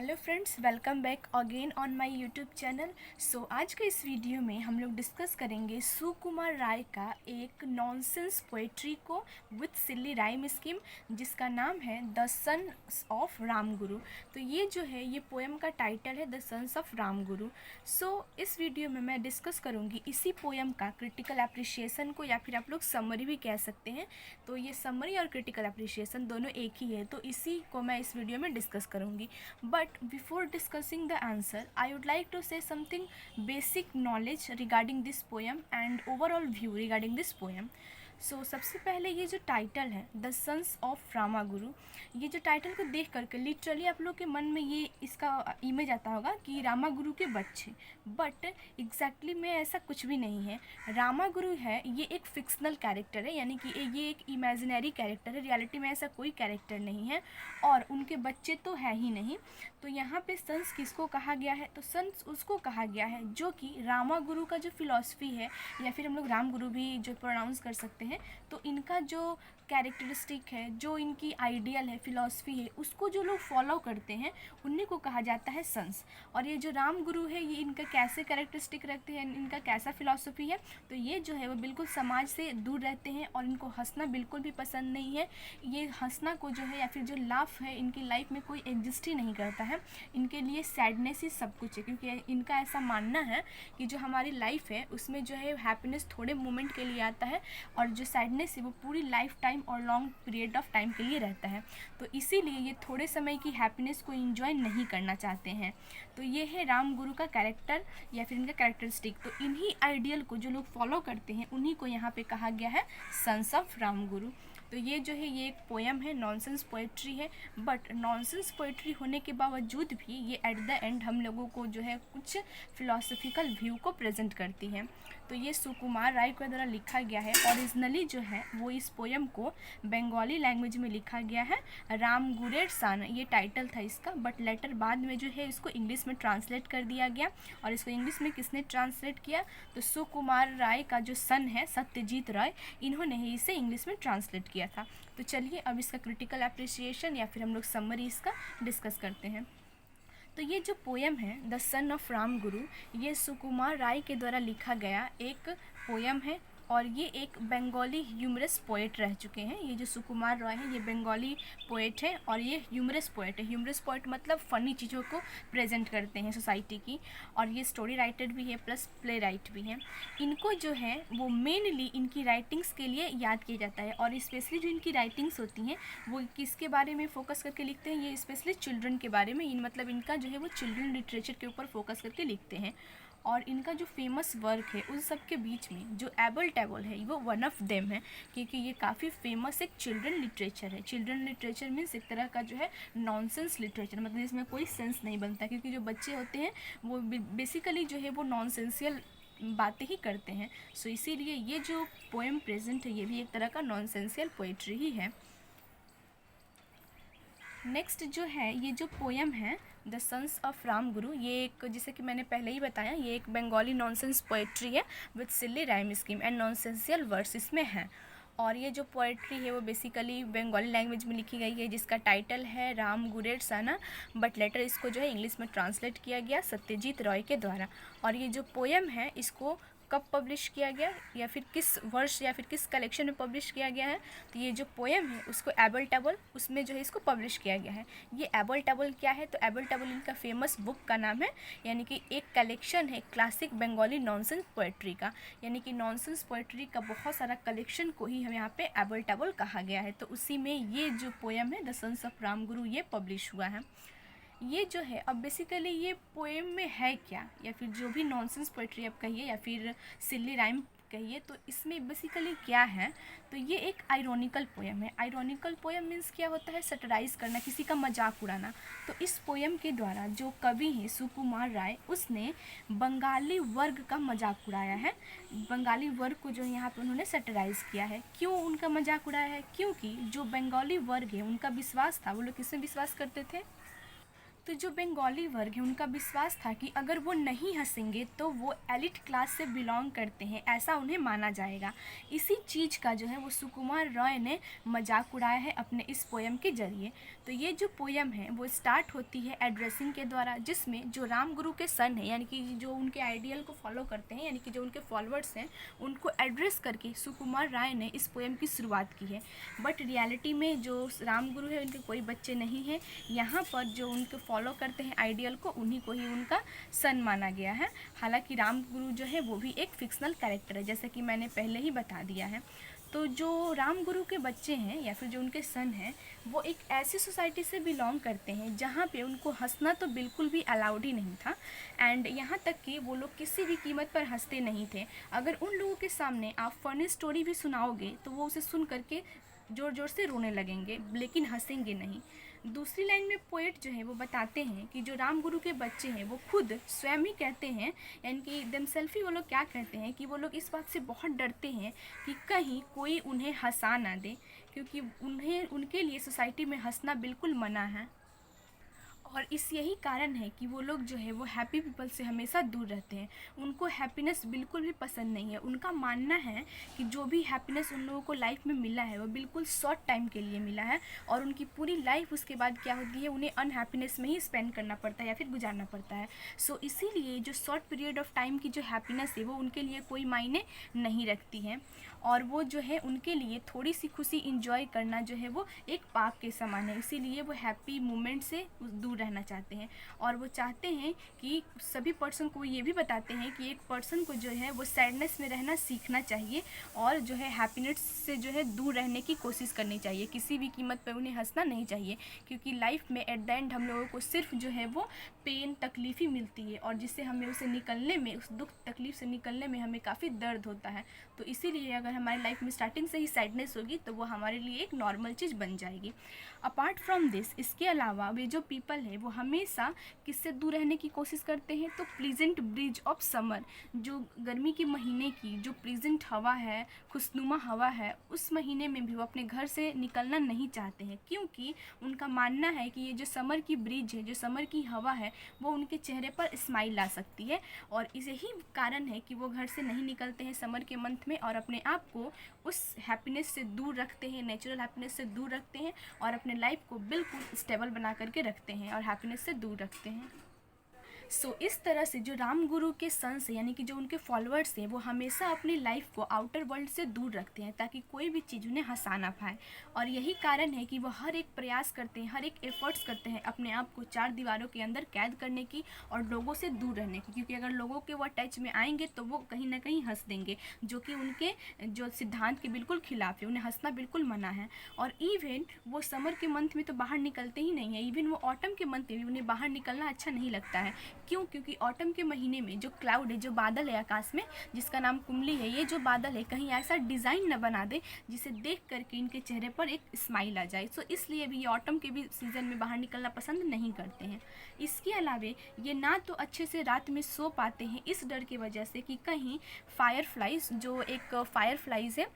Hello friends, welcome back again on my YouTube channel. So आज के इस video में हम लोग डिस्कस करेंगे सुकुमार राय का एक नॉनसेंस पोएट्री को विथ सिल्ली राइम स्कीम, जिसका नाम है द सन्स ऑफ रामगुरु। तो ये जो है, ये पोएम का टाइटल है द सन्स ऑफ रामगुरु। सो इस वीडियो में मैं डिस्कस करूँगी इसी पोएम का क्रिटिकल अप्रिशिएशन को, या फिर आप लोग समरी भी कह सकते हैं। तो ये समरी और क्रिटिकल अप्रिशिएशन दोनों एक ही है, तो इसी को मैं इस वीडियो में डिस्कस करूँगी। But before discussing the answer, I would like to say something basic knowledge regarding this poem and overall view regarding this poem. सबसे पहले ये जो टाइटल है द सन्स ऑफ रामागुरु, ये जो टाइटल को देख करके लिटरली आप लोग के मन में ये इसका इमेज आता होगा कि रामागुरु के बच्चे, बट एग्जैक्टली में ऐसा कुछ भी नहीं है। रामागुरु है ये एक फिक्शनल कैरेक्टर है, यानी कि ये एक इमेजिनरी कैरेक्टर है, रियलिटी में ऐसा कोई कैरेक्टर नहीं है, और उनके बच्चे तो है ही नहीं। तो यहाँ पे सन्स किसको कहा गया है? तो सन्स उसको कहा गया है जो कि रामागुरु का जो फिलॉसफी है, या फिर हम लोग रामगुरु भी जो प्रोनाउंस कर सकते हैं, तो इनका जो कैरेक्टरिस्टिक है, जो इनकी आइडियल है, फिलॉसफी है, उसको जो लोग फॉलो करते हैं उन्हीं को कहा जाता है सन्स। और ये जो रामगुरु है, ये इनका कैसे कैरेक्टरिस्टिक रखते हैं, इनका कैसा फिलॉसफी है, तो ये जो है वो बिल्कुल समाज से दूर रहते हैं और इनको हंसना बिल्कुल भी पसंद नहीं है। ये हंसना को जो है, या फिर जो लाफ है, इनकी लाइफ में कोई एग्जिस्ट ही नहीं करता है। इनके लिए सैडनेस ही सब कुछ है, क्योंकि इनका ऐसा मानना है कि जो हमारी लाइफ है उसमें जो है हैप्पीनेस थोड़े मोमेंट के लिए आता है, और जो सैडनेस है वो पूरी लाइफ टाइम और लॉन्ग पीरियड ऑफ टाइम के लिए रहता है। तो इसीलिए ये थोड़े समय की हैप्पीनेस को एंजॉय नहीं करना चाहते हैं। तो ये है रामगुरु का कैरेक्टर या फिर इनका कैरेक्टरिस्टिक। तो इन्हीं आइडियल को जो लोग फॉलो करते हैं उन्हीं को यहाँ पे कहा गया है सन्स ऑफ रामगुरु। तो ये जो है, ये एक पोएम है, नॉनसेंस पोएट्री है, बट नॉनसेंस पोएट्री होने के बावजूद भी ये एट द एंड हम लोगों को जो है कुछ फिलोसफिकल व्यू को प्रेजेंट करती है। तो ये सुकुमार राय के द्वारा लिखा गया है। ओरिजिनली जो है वो इस पोएम को बंगाली लैंग्वेज में लिखा गया है, रामगुरेर सान ये टाइटल था इसका, बट लेटर बाद में जो है इसको इंग्लिश में ट्रांसलेट कर दिया गया। और इसको इंग्लिश में किसने ट्रांसलेट किया? तो सुकुमार राय का जो सन है सत्यजीत राय, इन्होंने ही इसे इंग्लिश में ट्रांसलेट किया था। तो चलिए अब इसका क्रिटिकल अप्रिसिएशन या फिर हम लोग समरी इसका डिस्कस करते हैं। तो ये जो पोएम है द सन ऑफ रामगुरु, ये सुकुमार राय के द्वारा लिखा गया एक पोएम है, और ये एक बंगाली ह्यूमरस पोएट रह चुके हैं। ये जो सुकुमार राय है ये बंगाली पोएट है, और ये ह्यूमरस पोएट है। ह्यूमरस पोएट मतलब फ़नी चीज़ों को प्रेजेंट करते हैं सोसाइटी की, और ये स्टोरी राइटर भी है प्लस प्ले राइट भी है। इनको जो है वो मेनली इनकी राइटिंग्स के लिए याद किया जाता है, और स्पेशली जो इनकी राइटिंग्स होती हैं वो किसके बारे में फ़ोकस करके लिखते हैं? ये स्पेशली चिल्ड्रन के बारे में, मतलब इनका जो है वो चिल्ड्रन लिटरेचर के ऊपर फोकस करके लिखते हैं। और इनका जो फेमस वर्क है उन सब के बीच में जो एबल टेबल है वो वन ऑफ देम है, क्योंकि ये काफ़ी फेमस एक चिल्ड्रन लिटरेचर है। चिल्ड्रन लिटरेचर मीन्स एक तरह का जो है नॉनसेंस लिटरेचर, मतलब इसमें कोई सेंस नहीं बनता, क्योंकि जो बच्चे होते हैं वो बेसिकली जो है वो नॉनसेंसियल बातें ही करते हैं। सो इसीलिए ये जो पोएम प्रेजेंट है ये भी एक तरह का नॉनसेंसियल पोइट्री ही है। नेक्स्ट जो है, ये जो पोएम है द सन्स ऑफ रामगुरु, ये एक, जैसे कि मैंने पहले ही बताया, ये एक बंगाली नॉनसेंस पोएट्री है with silly rhyme scheme and nonsensical words इसमें हैं। और ये जो पोएट्री है वो बेसिकली बंगाली लैंग्वेज में लिखी गई है, जिसका टाइटल है रामगुरेर साना, बट लेटर इसको जो है इंग्लिश में ट्रांसलेट किया गया सत्यजीत रॉय के द्वारा। और ये जो पोएम है इसको कब पब्लिश किया गया, या फिर किस वर्ष या फिर किस कलेक्शन में पब्लिश किया गया है? तो ये जो पोएम है उसको एबल टेबल, उसमें जो है इसको पब्लिश किया गया है। ये एबल टेबल क्या है? तो एबल टेबल इनका फेमस बुक का नाम है, यानी कि एक कलेक्शन है क्लासिक बंगाली नॉनसेंस पोएट्री का, यानी कि नॉनसेंस पोएट्री का बहुत सारा कलेक्शन को ही हम यहाँ पे एबल टेबल कहा गया है। तो उसी में ये जो पोएम है द सन्स ऑफ रामगुरु ये पब्लिश हुआ है। ये जो है, अब बेसिकली ये पोएम में है क्या, या फिर जो भी नॉनसेंस पोएट्री आप कहिए या फिर सिल्ली राइम कहिए, तो इसमें बेसिकली क्या है? तो ये एक आयरॉनिकल पोएम है। आयरॉनिकल पोएम मीन्स क्या होता है? सटराइज करना, किसी का मजाक उड़ाना। तो इस पोएम के द्वारा जो कवि हैं सुकुमार राय, उसने बंगाली वर्ग का मजाक उड़ाया है। बंगाली वर्ग को जो यहाँ पे उन्होंने सटराइज किया है। क्यों उनका मजाक उड़ाया है? क्योंकि जो बंगाली वर्ग है उनका विश्वास था, वो लोग किसमें विश्वास करते थे? तो जो बंगाली वर्ग है उनका विश्वास था कि अगर वो नहीं हंसेंगे तो वो एलिट क्लास से बिलोंग करते हैं, ऐसा उन्हें माना जाएगा। इसी चीज़ का जो है वो सुकुमार रॉय ने मजाक उड़ाया है अपने इस पोयम के जरिए। तो ये जो पोयम है वो स्टार्ट होती है एड्रेसिंग के द्वारा, जिसमें जो राम गुरु के सन है यानी कि जो उनके आइडियल को फॉलो करते हैं यानी कि जो उनके फॉलोअर्स हैं उनको एड्रेस करके सुकुमार राय ने इस पोयम की शुरुआत की है। बट रियलिटी में जो राम गुरु है उनके कोई बच्चे नहीं हैं। यहाँ पर जो उनके फॉलो करते हैं आइडियल को उन्हीं को ही उनका सन माना गया है। हालांकि राम गुरु जो है वो भी एक फिक्शनल कैरेक्टर है, जैसा कि मैंने पहले ही बता दिया है। तो जो राम गुरु के बच्चे हैं या फिर जो उनके सन हैं वो एक ऐसी सोसाइटी से बिलोंग करते हैं जहाँ पे उनको हंसना तो बिल्कुल भी अलाउड ही नहीं था। एंड यहाँ तक कि वो लोग किसी भी कीमत पर हंसते नहीं थे। अगर उन लोगों के सामने आप फनी स्टोरी भी सुनाओगे तो वो उसे सुन करके ज़ोर ज़ोर से रोने लगेंगे, लेकिन हंसेंगे नहीं। दूसरी लाइन में पोएट जो है वो बताते हैं कि जो राम गुरु के बच्चे हैं वो खुद स्वयं ही कहते हैं, यानी कि देमसेल्फ ही वो लोग क्या कहते हैं कि वो लोग इस बात से बहुत डरते हैं कि कहीं कोई उन्हें हंसा ना दे, क्योंकि उनके लिए सोसाइटी में हंसना बिल्कुल मना है। और इस यही कारण है कि वो लोग जो है वो हैप्पी पीपल से हमेशा दूर रहते हैं। उनको हैप्पीनेस बिल्कुल भी पसंद नहीं है। उनका मानना है कि जो भी हैप्पीनेस उन लोगों को लाइफ में मिला है वो बिल्कुल शॉर्ट टाइम के लिए मिला है, और उनकी पूरी लाइफ उसके बाद क्या होती है उन्हें अनहैप्पीनेस में ही स्पेंड करना पड़ता है या फिर गुजारना पड़ता है। सो इसीलिए जो शॉर्ट पीरियड ऑफ टाइम की जो हैप्पीनेस है वो उनके लिए कोई मायने नहीं रखती है, और वो जो है उनके लिए थोड़ी सी खुशी इंजॉय करना जो है वो एक पाप के समान है। इसीलिए वो हैप्पी मोमेंट से दूर रहना चाहते हैं। और वो चाहते हैं कि सभी पर्सन को ये भी बताते हैं कि एक पर्सन को जो है वो सैडनेस में रहना सीखना चाहिए और जो है हैप्पीनेस से जो है दूर रहने की कोशिश करनी चाहिए। किसी भी कीमत पर उन्हें हंसना नहीं चाहिए, क्योंकि लाइफ में एट द एंड हम लोगों को सिर्फ जो है वो पेन तकलीफ़ ही मिलती है, और जिससे हमें उसे निकलने में, उस दुख तकलीफ़ से निकलने में हमें काफ़ी दर्द होता है। तो इसीलिए अगर हमारी लाइफ में स्टार्टिंग से ही सैडनेस होगी तो वो हमारे लिए एक नॉर्मल चीज़ बन जाएगी। अपार्ट फ्रॉम दिस, इसके अलावा वे जो पीपल है वो हमेशा किससे दूर रहने की कोशिश करते हैं, तो प्लीजेंट ब्रीज ऑफ समर, जो गर्मी के महीने की जो प्लीजेंट हवा है, खुशनुमा हवा है, उस महीने में भी वो अपने घर से निकलना नहीं चाहते हैं, क्योंकि उनका मानना है कि ये जो समर की ब्रीज है, जो समर की हवा है, वो उनके चेहरे पर स्माइल ला सकती है। और इसे ही कारण है कि वो घर से नहीं निकलते हैं समर के मंथ में, और अपने आप को उस हैप्पीनेस से दूर रखते हैं, नेचुरल हैप्पीनेस से दूर रखते हैं, और अपने लाइफ को बिल्कुल स्टेबल बना करके रखते हैं और हैप्पीनेस से दूर रखते हैं। सो इस तरह से जो राम गुरु के सन्स यानी कि जो उनके फॉलोअर्स हैं वो हमेशा अपनी लाइफ को आउटर वर्ल्ड से दूर रखते हैं, ताकि कोई भी चीज़ उन्हें हंसा ना पाए। और यही कारण है कि वो हर एक प्रयास करते हैं, हर एक एफर्ट्स करते हैं अपने आप को चार दीवारों के अंदर कैद करने की और लोगों से दूर रहने की, क्योंकि अगर लोगों के वो टच में आएंगे तो वो कहीं ना कहीं हंस देंगे, जो कि उनके जो सिद्धांत के बिल्कुल खिलाफ है। उन्हें हंसना बिल्कुल मना है। और इवन वो समर के मंथ में तो बाहर निकलते ही नहीं है, इवन वो ऑटम के मंथ में भी उन्हें बाहर निकलना अच्छा नहीं लगता है। क्यों? क्योंकि ऑटम के महीने में जो क्लाउड है, जो बादल है आकाश में, जिसका नाम कुमली है, ये जो बादल है कहीं ऐसा डिज़ाइन न बना दे जिसे देख करके इनके चेहरे पर एक स्माइल आ जाए। सो इसलिए भी ये ऑटम के भी सीज़न में बाहर निकलना पसंद नहीं करते हैं। इसके अलावे ये ना तो अच्छे से रात में सो पाते हैं, इस डर की वजह से कि कहीं फायर फ्लाइज, जो एक फायर फ्लाइज है,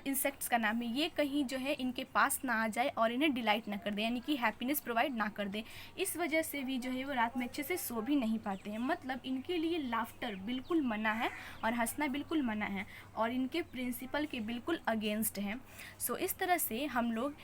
इंसेक्ट्स का नाम है, ये कहीं जो है इनके पास ना आ जाए और इन्हें डिलाइट ना कर दे, यानी कि हैप्पीनेस प्रोवाइड ना कर दे। इस वजह से भी जो है वो रात में अच्छे से सो भी नहीं पाते हैं। मतलब इनके लिए लाफ्टर बिल्कुल मना है और हंसना बिल्कुल मना है, और इनके प्रिंसिपल के बिल्कुल अगेंस्ट है। सो इस तरह से हम लोग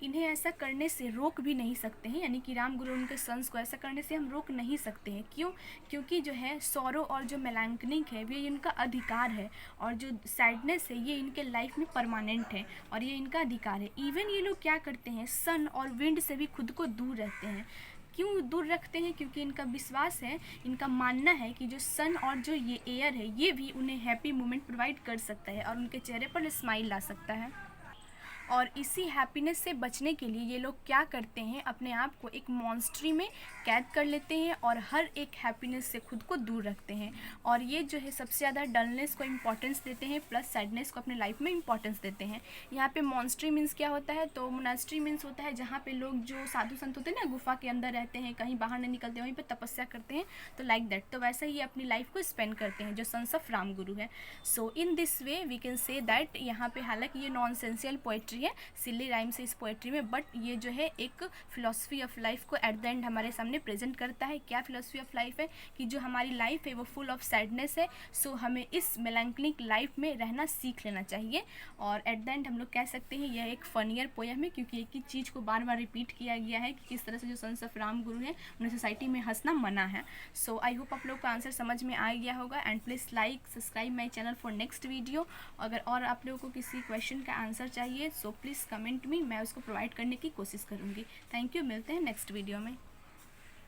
इन्हें ऐसा करने से रोक भी नहीं सकते हैं, यानी कि राम गुरु उनके सन्स को ऐसा करने से हम रोक नहीं सकते हैं। क्यों? क्योंकि जो है सौरो और जो मेलांकनिक है ये इनका अधिकार है, और जो सैडनेस है ये इनके लाइफ में परमानेंट है और ये इनका अधिकार है। इवन ये लोग क्या करते हैं, सन और विंड से भी खुद को दूर रहते हैं। क्यों दूर रखते हैं? क्योंकि इनका विश्वास है, इनका मानना है कि जो सन और जो ये एयर है ये भी उन्हें हैप्पी मोमेंट प्रोवाइड कर सकता है और उनके चेहरे पर स्माइल ला सकता है। और इसी हैप्पीनेस से बचने के लिए ये लोग क्या करते हैं, अपने आप को एक मॉन्स्ट्री में कैद कर लेते हैं और हर एक हैप्पीनेस से खुद को दूर रखते हैं। और ये जो है सबसे ज़्यादा डलनेस को इम्पोर्टेंस देते हैं, प्लस सैडनेस को अपने लाइफ में इम्पोर्टेंस देते हैं। यहाँ पे मॉन्स्ट्री मीन्स क्या होता है, तो मोनास्ट्री मीन्स होता है जहाँ पे लोग जो साधु संत होते हैं ना, गुफा के अंदर रहते हैं, कहीं बाहर नहीं निकलते, वहीं पर तपस्या करते हैं, तो लाइक दैट। तो वैसे ही अपनी लाइफ को स्पेंड करते हैं जो सन्स ऑफ राम गुरु है। So in this way we can say that यहाँ पे हालांकि ये नॉनसेंशियल पोएट्री पोएट्री है, सिली राइम्स है इस पोएट्री में, बट ये जो है एक फ़िलॉसफी ऑफ लाइफ को एट द एंड हमारे सामने प्रेजेंट करता है। क्या फ़िलॉसफी ऑफ लाइफ है कि जो हमारी लाइफ है वो फुल ऑफ सैडनेस है, सो हमें इस मेलैंकलिक लाइफ में रहना सीख लेना चाहिए। और एट द एंड हम लोग कह सकते हैं यह एक फनियर पोएम है, क्योंकि एक ही चीज़ को बार बार रिपीट किया गया है कि किस तरह से जो सन्स ऑफ राम गुरु हैं उन्हें सोसाइटी में हंसना मना है। सो आई होप आप लोग का आंसर समझ में आ गया होगा, and please like subscribe my channel for next video. अगर और आप लोगों को किसी क्वेश्चन का आंसर चाहिए सो प्लीज़ कमेंट मी, मैं उसको प्रोवाइड करने की कोशिश करूँगी। थैंक यू, मिलते हैं नेक्स्ट वीडियो में।